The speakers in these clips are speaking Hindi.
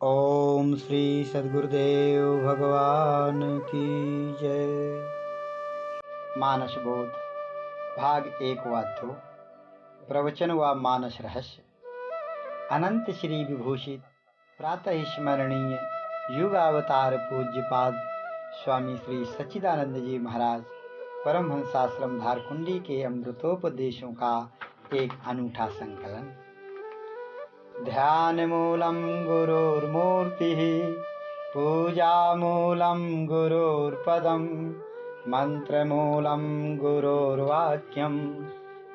ओम श्री सद्गुरुदेव भगवान की जय। मानस बोध भाग 1 व 2 प्रवचन व मानस रहस्य। अनंत श्री विभूषित प्रातः स्मरणीय युगावतार पूज्यपाद स्वामी श्री सच्चिदानंद जी महाराज परमहंसाश्रम धारकुंडी के अमृतोपदेशों का एक अनूठा संकलन। ध्यानमूलं गुरुर्मूर्तिः, पूजामूलं गुरुर्पदं, मन्त्रमूलं गुरुर्वाक्यं,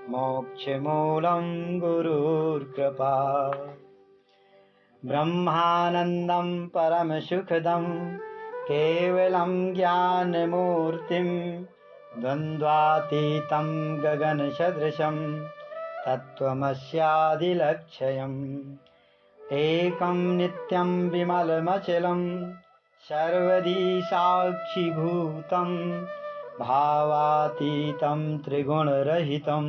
मोक्षमूलं गुरुर्कृपा। ब्रह्मानन्दं परमसुखदं केवलं ज्ञानमूर्तिं, द्वन्द्वातीतं गगनसदृशं तत्त्वमस्यादिलक्ष्यम्। एकं नित्यं विमलमचलं सर्वदी साक्षिभूतं, भावातीतं त्रिगुणरहितं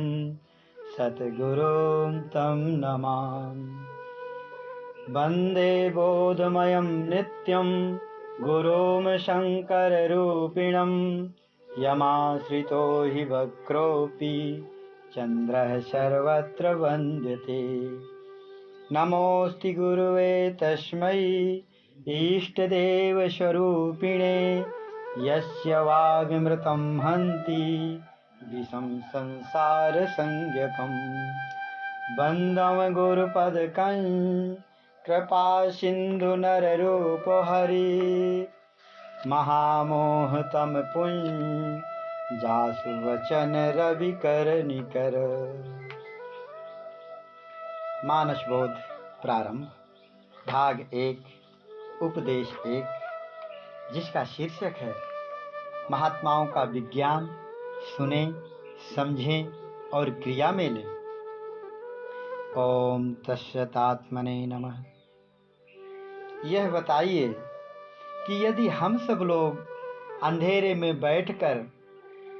सद्गुरुं तं नमामि। वन्दे बोधमयं नित्यं गुरुं शङ्कररूपिणं, यमाश्रितो हि वक्रोऽपि चन्द्रः सर्वत्र वन्द्यते। नमोऽस्ति गुरुवे तस्मै इष्टदेवस्वरूपिणे, यस्य वागमृतं हन्ति विषं संसारसंज्ञकम्। वन्दं गुरुपदकं कृपासिन्धुनररूपहरि, महामोहतं जासु वचन रविकर निकर। मानस बोध प्रारंभ भाग 1 उपदेश 1, जिसका शीर्षक है महात्माओं का विज्ञान सुने, समझें और क्रिया में लें। ओम तस्सतात्मने नमः। यह बताइए कि यदि हम सब लोग अंधेरे में बैठकर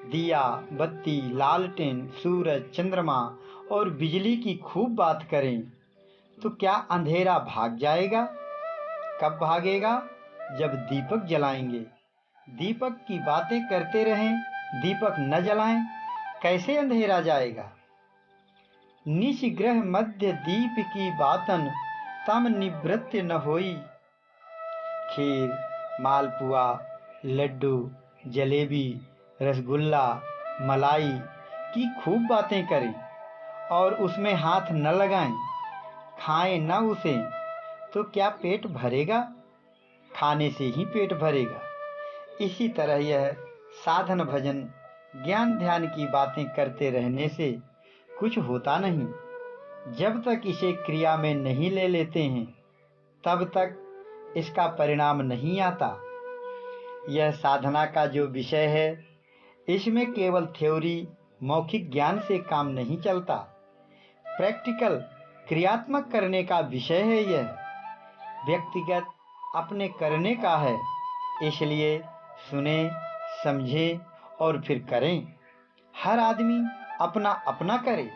दिया, बत्ती, लालटेन, सूरज, चंद्रमा और बिजली की खूब बात करें तो क्या अंधेरा भाग जाएगा? कब भागेगा? जब दीपक जलाएंगे। दीपक की बातें करते रहें, दीपक न जलाएं, कैसे अंधेरा जाएगा? निशिग्रह मध्य दीप की बातन, तम निवृत्ति न होई। खीर, मालपुआ, लड्डू, जलेबी, रसगुल्ला, मलाई की खूब बातें करें और उसमें हाथ न लगाएं, खाएं न उसे, तो क्या पेट भरेगा? खाने से ही पेट भरेगा। इसी तरह यह साधन भजन ज्ञान ध्यान की बातें करते रहने से कुछ होता नहीं। जब तक इसे क्रिया में नहीं ले लेते हैं तब तक इसका परिणाम नहीं आता। यह साधना का जो विषय है, इसमें केवल थ्योरी, मौखिक ज्ञान से काम नहीं चलता। प्रैक्टिकल, क्रियात्मक करने का विषय है। यह व्यक्तिगत अपने करने का है। इसलिए सुने, समझें और फिर करें। हर आदमी अपना अपना करे।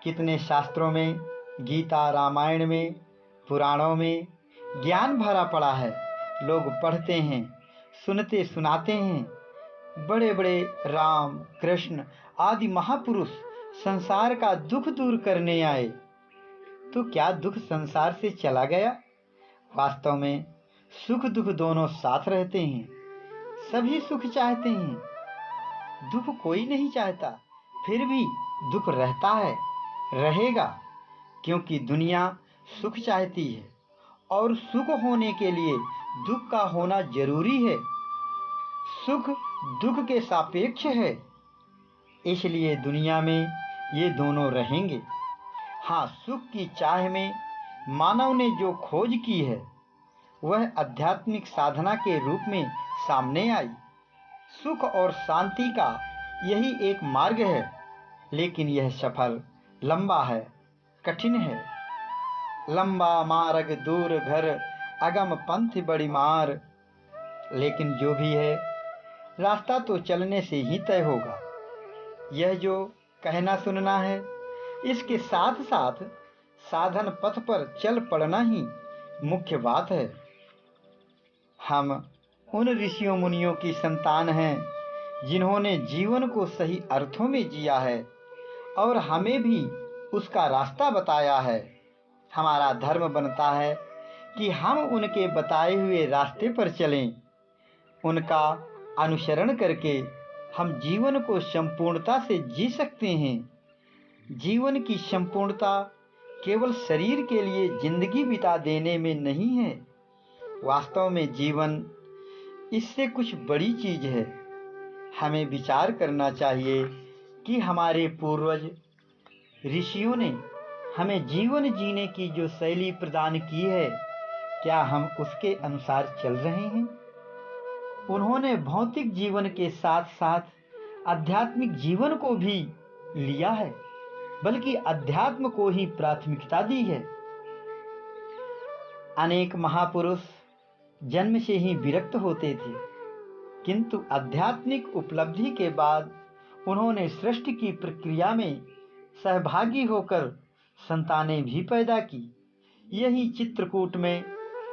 कितने शास्त्रों में, गीता, रामायण में, पुराणों में ज्ञान भरा पड़ा है। लोग पढ़ते हैं, सुनते सुनाते हैं। बड़े बड़े राम, कृष्ण आदि महापुरुष संसार का दुख दूर करने आए, तो क्या दुख संसार से चला गया? वास्तव में सुख दुख दोनों साथ रहते हैं। सभी सुख चाहते हैं, दुख कोई नहीं चाहता। फिर भी दुख रहता है, रहेगा, क्योंकि दुनिया सुख चाहती है और सुख होने के लिए दुख का होना जरूरी है। सुख दुख के सापेक्ष है, इसलिए दुनिया में ये दोनों रहेंगे। हाँ, सुख की चाह में मानव ने जो खोज की है वह आध्यात्मिक साधना के रूप में सामने आई। सुख और शांति का यही एक मार्ग है, लेकिन यह सफर लंबा है, कठिन है। लंबा मार्ग दूर घर, अगम पंथ बड़ी मार। लेकिन जो भी है, रास्ता तो चलने से ही तय होगा। यह जो कहना सुनना है, इसके साथ साथ साधन पथ पर चल पड़ना ही मुख्य बात है। हम उन ऋषियों मुनियों की संतान हैं जिन्होंने जीवन को सही अर्थों में जिया है और हमें भी उसका रास्ता बताया है। हमारा धर्म बनता है कि हम उनके बताए हुए रास्ते पर चलें। उनका अनुसरण करके हम जीवन को संपूर्णता से जी सकते हैं। जीवन की संपूर्णता केवल शरीर के लिए जिंदगी बिता देने में नहीं है। वास्तव में जीवन इससे कुछ बड़ी चीज है। हमें विचार करना चाहिए कि हमारे पूर्वज ऋषियों ने हमें जीवन जीने की जो शैली प्रदान की है, क्या हम उसके अनुसार चल रहे हैं? उन्होंने भौतिक जीवन के साथ साथ आध्यात्मिक जीवन को भी लिया है, बल्कि अध्यात्म को ही प्राथमिकता दी है। अनेक महापुरुष जन्म से ही विरक्त होते थे, किंतु आध्यात्मिक उपलब्धि के बाद उन्होंने सृष्टि की प्रक्रिया में सहभागी होकर संतानें भी पैदा की। यही चित्रकूट में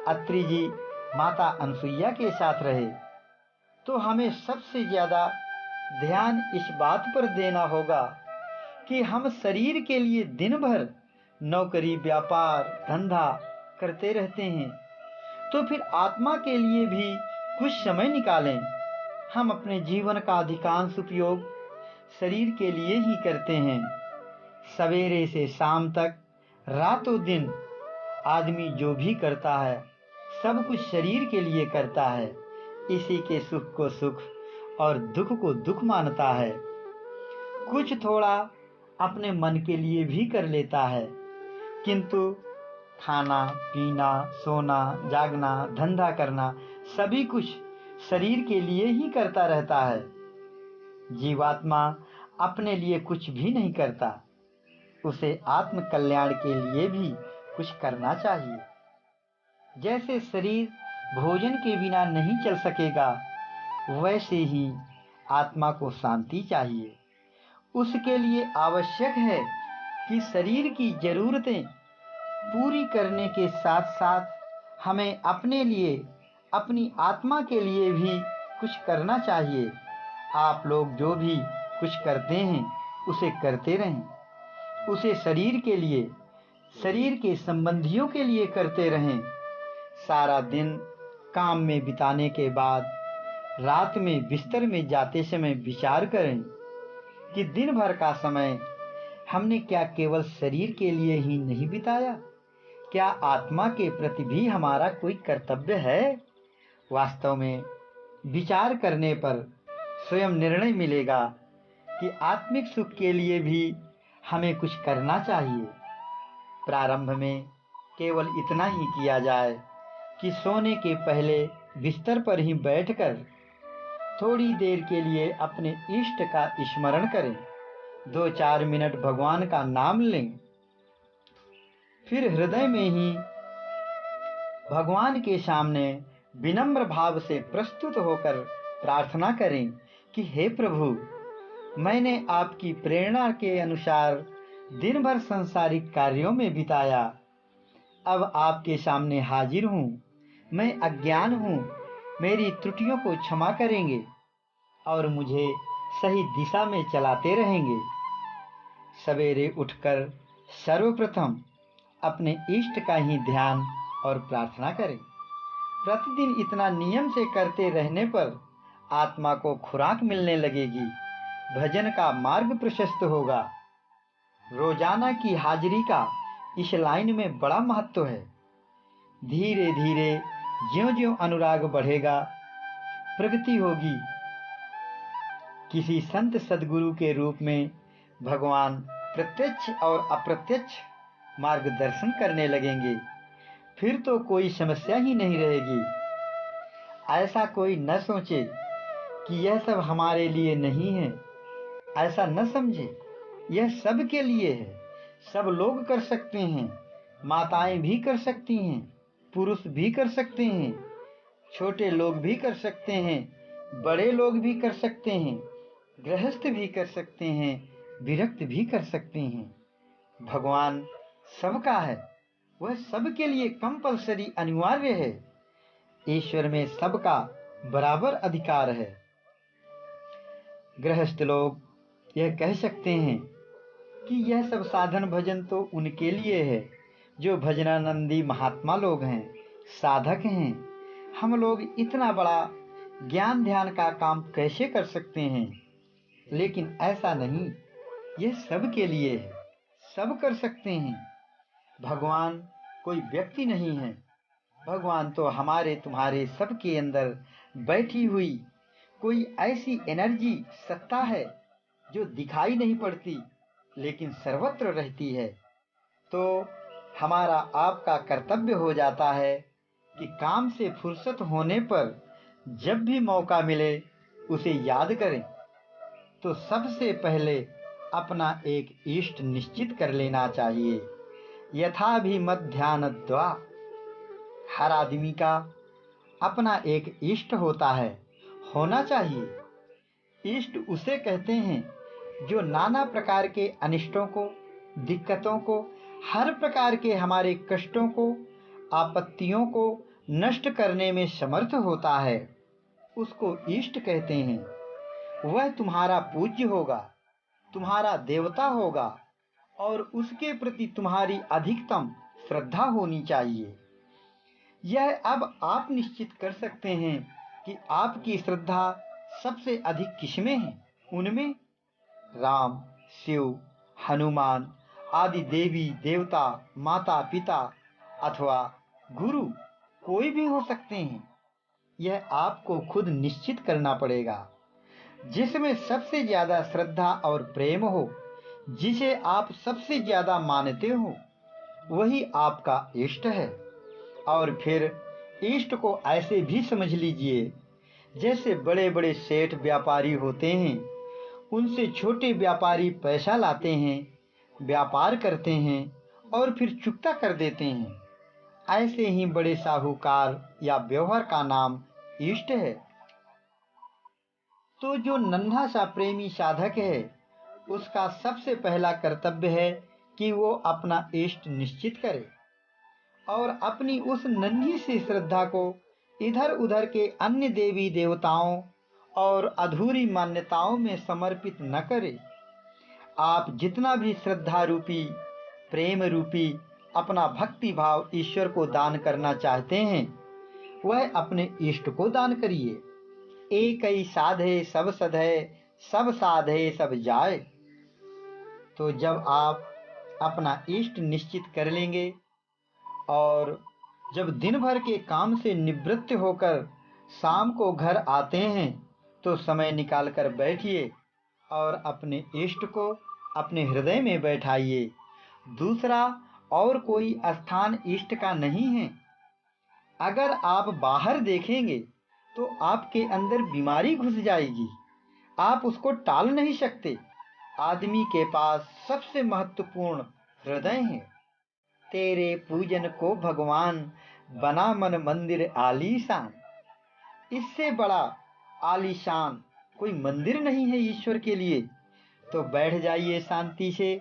अत्रि जी माता अनसुईया के साथ रहे। तो हमें सबसे ज्यादा ध्यान इस बात पर देना होगा कि हम शरीर के लिए दिन भर नौकरी, व्यापार, धंधा करते रहते हैं, तो फिर आत्मा के लिए भी कुछ समय निकालें। हम अपने जीवन का अधिकांश उपयोग शरीर के लिए ही करते हैं। सवेरे से शाम तक, रातों दिन आदमी जो भी करता है, सब कुछ शरीर के लिए करता है। इसी के सुख को सुख और दुख को दुख मानता है। कुछ थोड़ा अपने मन के लिए भी कर लेता है, किंतु खाना, पीना, सोना, जागना, धंधा करना, सभी कुछ शरीर के लिए ही करता रहता है। जीवात्मा अपने लिए कुछ भी नहीं करता। उसे आत्म कल्याण के लिए भी कुछ करना चाहिए। जैसे शरीर भोजन के बिना नहीं चल सकेगा, वैसे ही आत्मा को शांति चाहिए। उसके लिए आवश्यक है कि शरीर की जरूरतें पूरी करने के साथ साथ हमें अपने लिए, अपनी आत्मा के लिए भी कुछ करना चाहिए। आप लोग जो भी कुछ करते हैं उसे करते रहें। उसे शरीर के लिए, शरीर के संबंधियों के लिए करते रहें। सारा दिन काम में बिताने के बाद रात में बिस्तर में जाते समय विचार करें कि दिन भर का समय हमने क्या केवल शरीर के लिए ही नहीं बिताया? क्या आत्मा के प्रति भी हमारा कोई कर्तव्य है? वास्तव में विचार करने पर स्वयं निर्णय मिलेगा कि आत्मिक सुख के लिए भी हमें कुछ करना चाहिए। प्रारंभ में केवल इतना ही किया जाए कि सोने के पहले बिस्तर पर ही बैठकर थोड़ी देर के लिए अपने इष्ट का स्मरण करें। 2-4 मिनट भगवान का नाम लें। फिर हृदय में ही भगवान के सामने विनम्र भाव से प्रस्तुत होकर प्रार्थना करें कि हे प्रभु, मैंने आपकी प्रेरणा के अनुसार दिन भर सांसारिक कार्यों में बिताया। अब आपके सामने हाजिर हूँ। मैं अज्ञान हूँ। मेरी त्रुटियों को क्षमा करेंगे और मुझे सही दिशा में चलाते रहेंगे। सवेरे उठकर सर्वप्रथम अपने इष्ट का ही ध्यान और प्रार्थना करें। प्रतिदिन इतना नियम से करते रहने पर आत्मा को खुराक मिलने लगेगी। भजन का मार्ग प्रशस्त होगा। रोजाना की हाजिरी का इस लाइन में बड़ा महत्व है। धीरे धीरे ज्यों-ज्यों अनुराग बढ़ेगा, प्रगति होगी। किसी संत सद्गुरु के रूप में भगवान प्रत्यक्ष और अप्रत्यक्ष मार्गदर्शन करने लगेंगे। फिर तो कोई समस्या ही नहीं रहेगी। ऐसा कोई न सोचे कि यह सब हमारे लिए नहीं है। ऐसा न समझे, यह सब के लिए है। सब लोग कर सकते हैं। माताएं भी कर सकती हैं, पुरुष भी कर सकते हैं, छोटे लोग भी कर सकते हैं, बड़े लोग भी कर सकते हैं, गृहस्थ भी कर सकते हैं, विरक्त भी कर सकते हैं। भगवान सबका है, वह सबके लिए कंपलसरी अनिवार्य है। ईश्वर में सबका बराबर अधिकार है। गृहस्थ लोग यह कह सकते हैं कि यह सब साधन भजन तो उनके लिए है जो भजनानंदी महात्मा लोग हैं, साधक हैं। हम लोग इतना बड़ा ज्ञान ध्यान का काम कैसे कर सकते हैं? लेकिन ऐसा नहीं, यह सबके लिए है, सब कर सकते हैं। भगवान कोई व्यक्ति नहीं है, भगवान तो हमारे तुम्हारे सबके अंदर बैठी हुई कोई ऐसी एनर्जी, सत्ता है जो दिखाई नहीं पड़ती लेकिन सर्वत्र रहती है। तो हमारा आपका कर्तव्य हो जाता है कि काम से फुर्सत होने पर जब भी मौका मिले उसे याद करें। तो सबसे पहले अपना एक इष्ट निश्चित कर लेना चाहिए। यथाभिमध्यानद्वा, हर आदमी का अपना एक इष्ट होता है, होना चाहिए। इष्ट उसे कहते हैं जो नाना प्रकार के अनिष्टों को, दिक्कतों को, हर प्रकार के हमारे कष्टों को, आपत्तियों को नष्ट करने में समर्थ होता है, उसको इष्ट कहते हैं। वह तुम्हारा पूज्य होगा, तुम्हारा देवता होगा और उसके प्रति तुम्हारी अधिकतम श्रद्धा होनी चाहिए। यह अब आप निश्चित कर सकते हैं कि आपकी श्रद्धा सबसे अधिक किसमें है। उनमें राम, शिव, हनुमान आदि देवी देवता, माता पिता अथवा गुरु कोई भी हो सकते हैं। यह आपको खुद निश्चित करना पड़ेगा। जिसमें सबसे ज्यादा श्रद्धा और प्रेम हो, जिसे आप सबसे ज्यादा मानते हो, वही आपका इष्ट है। और फिर इष्ट को ऐसे भी समझ लीजिए जैसे बड़े बड़े सेठ व्यापारी होते हैं, उनसे छोटे व्यापारी पैसा लाते हैं, व्यापार करते हैं और फिर चुकता कर देते हैं। ऐसे ही बड़े साहूकार या व्यवहार का नाम इष्ट है। तो जो नन्हा सा प्रेमी साधक है, उसका सबसे पहला कर्तव्य है कि वो अपना इष्ट निश्चित करे और अपनी उस नन्ही सी श्रद्धा को इधर उधर के अन्य देवी देवताओं और अधूरी मान्यताओं में समर्पित न करे। आप जितना भी श्रद्धा रूपी, प्रेम रूपी अपना भक्ति भाव ईश्वर को दान करना चाहते हैं, वह अपने इष्ट को दान करिए। एक ही साधे सब सधे, सब साधे सब जाए। तो जब आप अपना इष्ट निश्चित कर लेंगे और जब दिन भर के काम से निवृत्त होकर शाम को घर आते हैं, तो समय निकाल कर बैठिए और अपने इष्ट को अपने हृदय में बैठाइए। दूसरा और कोई स्थान इष्ट का नहीं है। अगर आप बाहर देखेंगे तो आपके अंदर बीमारी घुस जाएगी, आप उसको टाल नहीं सकते। आदमी के पास सबसे महत्वपूर्ण हृदय है। तेरे पूजन को भगवान बना मन मंदिर आलीशान। इससे बड़ा आलीशान कोई मंदिर नहीं है ईश्वर के लिए। तो बैठ जाइए शांति से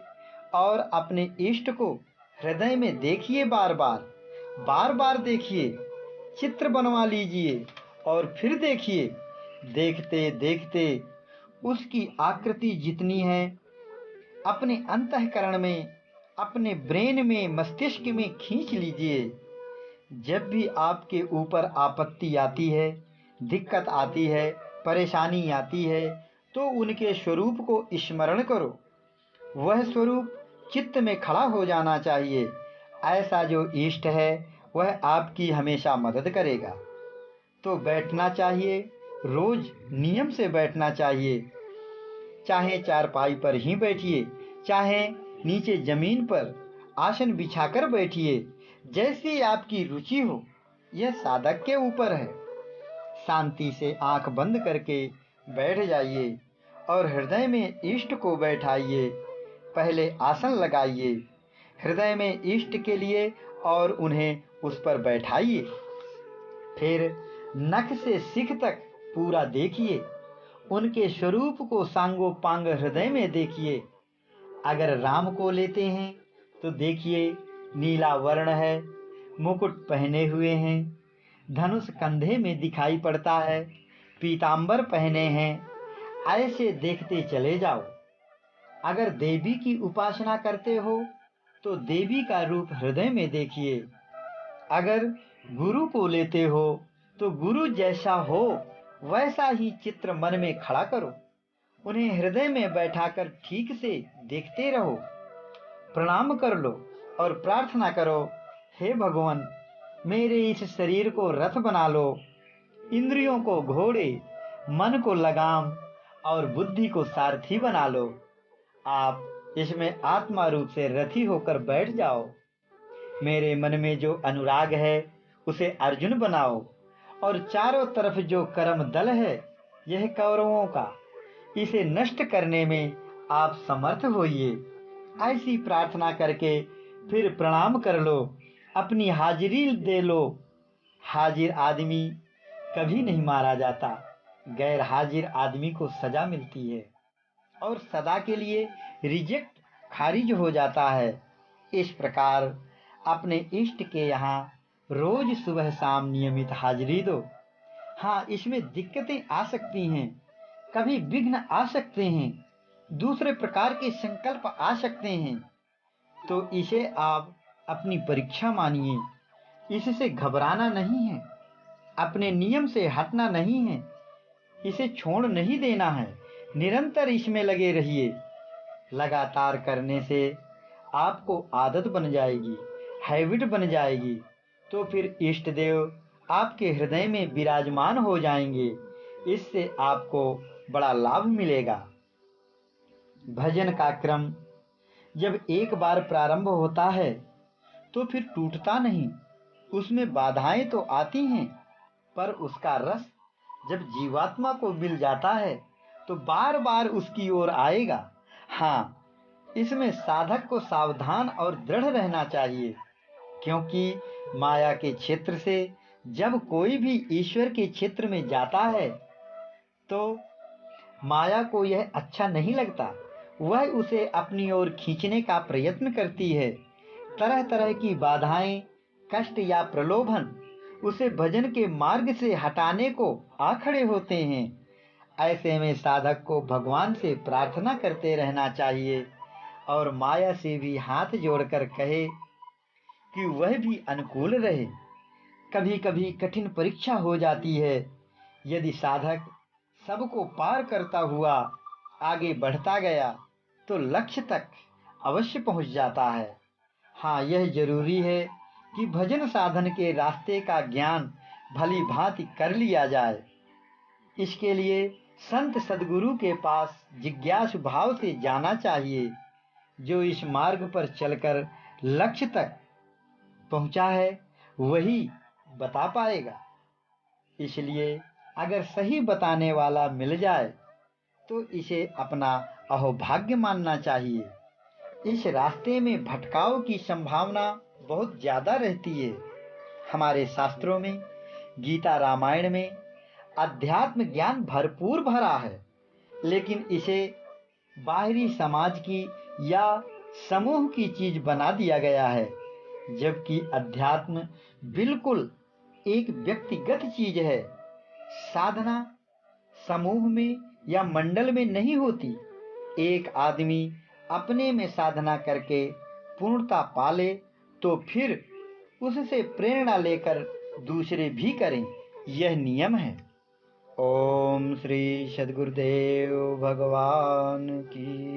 और अपने इष्ट को हृदय में देखिए, बार बार देखिए, चित्र बनवा लीजिए और फिर देखिए। देखते देखते उसकी आकृति जितनी है अपने अंतःकरण में, अपने ब्रेन में, मस्तिष्क में खींच लीजिए। जब भी आपके ऊपर आपत्ति आती है, दिक्कत आती है, परेशानी आती है, तो उनके स्वरूप को स्मरण करो। वह स्वरूप चित्त में खड़ा हो जाना चाहिए। ऐसा जो इष्ट है वह आपकी हमेशा मदद करेगा। तो बैठना चाहिए, रोज नियम से बैठना चाहिए। चाहे चारपाई पर ही बैठिए, चाहे नीचे जमीन पर आसन बिछाकर बैठिए, जैसी आपकी रुचि हो। यह साधक के ऊपर है। शांति से आंख बंद करके बैठ जाइए और हृदय में इष्ट को बैठाइए। पहले आसन लगाइए हृदय में इष्ट के लिए और उन्हें उस पर बैठाइए। फिर नख से शिख तक पूरा देखिए, उनके स्वरूप को सांगो पांग हृदय में देखिए। अगर राम को लेते हैं तो देखिए नीला वर्ण है, मुकुट पहने हुए हैं, धनुष कंधे में दिखाई पड़ता है, पीतांबर पहने हैं। ऐसे देखते चले जाओ। अगर देवी की उपासना करते हो तो देवी का रूप हृदय में देखिए। अगर गुरु को लेते हो तो गुरु जैसा हो वैसा ही चित्र मन में खड़ा करो। उन्हें हृदय में बैठाकर ठीक से देखते रहो। प्रणाम कर लो और प्रार्थना करो, हे भगवान, मेरे इस शरीर को रथ बना लो, इंद्रियों को घोड़े, मन को लगाम और बुद्धि को सारथी बना लो। आप इसमें आत्मा रूप से रथी होकर बैठ जाओ। मेरे मन में जो अनुराग है उसे अर्जुन बनाओ, और चारों तरफ जो कर्म दल है यह कौरवों का, इसे नष्ट करने में आप समर्थ होइए। ऐसी प्रार्थना करके फिर प्रणाम कर लो, अपनी हाजिरी दे लो। हाजिर आदमी कभी नहीं मारा जाता, गैर हाजिर आदमी को सजा मिलती है और सदा के लिए रिजेक्ट, खारिज हो जाता है। इस प्रकार अपने इष्ट के यहाँ रोज सुबह शाम नियमित हाजिरी दो। हाँ, इसमें दिक्कतें आ सकती हैं, कभी विघ्न आ सकते हैं, दूसरे प्रकार के संकल्प आ सकते हैं, तो इसे आप अपनी परीक्षा मानिए। इससे घबराना नहीं है, अपने नियम से हटना नहीं है, इसे छोड़ नहीं देना है, निरंतर इसमें लगे रहिए। लगातार करने से आपको आदत बन जाएगी, हैबिट बन जाएगी, तो फिर इष्ट देव आपके हृदय में विराजमान हो जाएंगे। इससे आपको बड़ा लाभ मिलेगा। भजन का क्रम जब एक बार प्रारंभ होता है तो फिर टूटता नहीं। उसमें बाधाएं तो आती हैं, पर उसका रस जब जीवात्मा को मिल जाता है तो बार बार उसकी ओर आएगा। हाँ, इसमें साधक को सावधान और दृढ़ रहना चाहिए, क्योंकि माया के क्षेत्र से जब कोई भी ईश्वर के क्षेत्र में जाता है तो माया को यह अच्छा नहीं लगता। वह उसे अपनी ओर खींचने का प्रयत्न करती है। तरह तरह की बाधाएं, कष्ट या प्रलोभन उसे भजन के मार्ग से हटाने को आ खड़े होते हैं। ऐसे में साधक को भगवान से प्रार्थना करते रहना चाहिए और माया से भी हाथ जोड़कर कहे कि वह भी अनुकूल रहे। कभी कभी कठिन परीक्षा हो जाती है। यदि साधक सबको पार करता हुआ आगे बढ़ता गया तो लक्ष्य तक अवश्य पहुंच जाता है। हाँ, यह जरूरी है कि भजन साधन के रास्ते का ज्ञान भली भांति कर लिया जाए। इसके लिए संत सद्गुरु के पास जिज्ञासु भाव से जाना चाहिए। जो इस मार्ग पर चलकर लक्ष्य तक पहुंचा है वही बता पाएगा। इसलिए अगर सही बताने वाला मिल जाए तो इसे अपना अहोभाग्य मानना चाहिए। इस रास्ते में भटकाव की संभावना बहुत ज्यादा रहती है। हमारे शास्त्रों में, गीता रामायण में अध्यात्म ज्ञान भरपूर भरा है, लेकिन इसे बाहरी समाज की या समूह की चीज बना दिया गया है, जबकि अध्यात्म बिल्कुल एक व्यक्तिगत चीज है। साधना समूह में या मंडल में नहीं होती। एक आदमी अपने में साधना करके पूर्णता पाले तो फिर उससे प्रेरणा लेकर दूसरे भी करें, यह नियम है। ओम श्री सद्गुरुदेव भगवान की